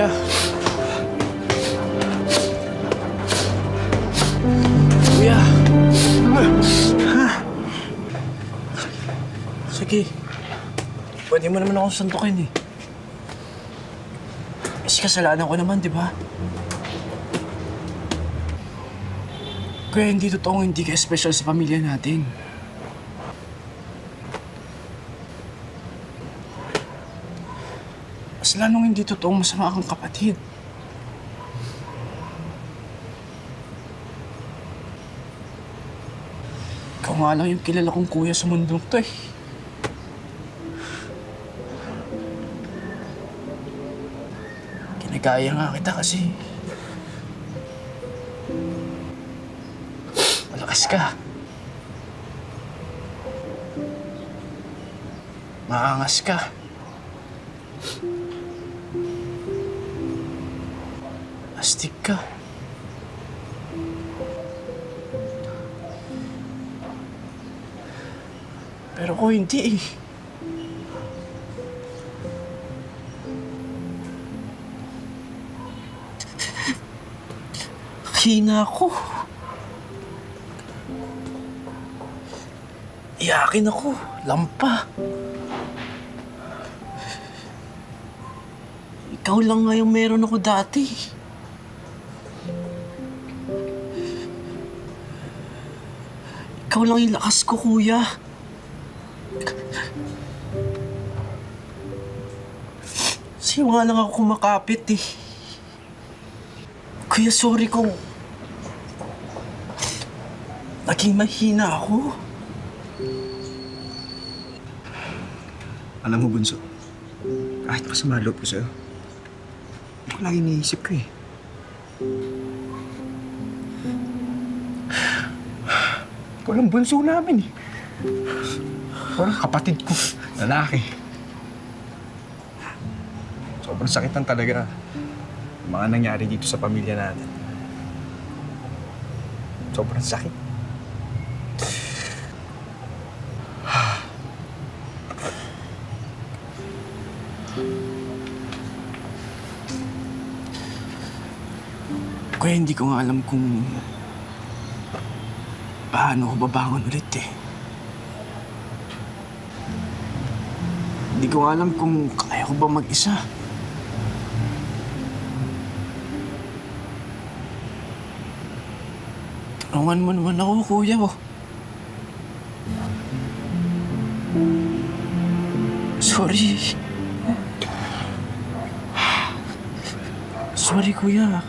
Kuya. Kuya. Sige. Pwede mo naman akong suntukin eh. Kasi kasalanan ko naman, di ba? Kuya, hindi totoong hindi ka special sa pamilya natin. Mas lalong hindi totoong masama kang kapatid. Ikaw nga lang yung kilala kong kuya sa mundong to eh. Kinagaya nga kita kasi malakas ka. Maangas ka. Astig ka. Pero ko hindi eh. Hina ako. Iyakin ako. Lampa. Ikaw lang nga yung meron ako dati. Ikaw lang yung lakas ko, kuya. Sa'yo nga lang ako kumakapit eh. Kuya, sorry kung naging mahina ako. Alam mo, Bunso, kahit masama loob ko sa'yo, ako lagi iniisip ko eh. Ikaw lang bunso namin eh. Ikaw lang kapatid ko, lalaki. Sobrang sakit lang talaga ang mga nangyari dito sa pamilya natin. Sobrang sakit. Kuya, hindi ko nga alam kung paano ako babangon ulit eh. Hindi ko nga alam kung kaya ko ba mag-isa. Tulungan mo naman ako, kuya. Oh. Sorry. Sorry, kuya.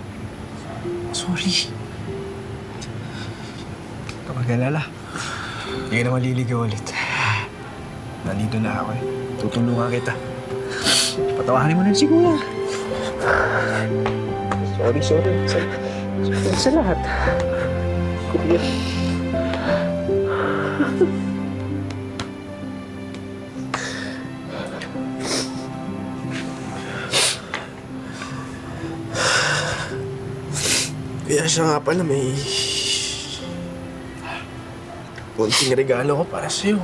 Sorry. Kapag alala, hindi ka na maliligaw ulit. Nandito na ako eh. Tutulungan kita. Patawarin mo na si Kuya. Sorry. Sorry sa lahat. Kuya. Kaya siya nga pala may konting regalo ko para sa'yo.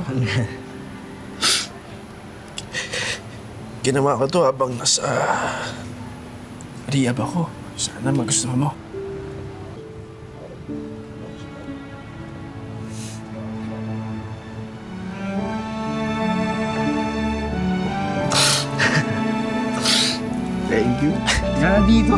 Ginawa ko to habang nasa rehab ako. Sana magustuhan mo. Thank you. Nga dito.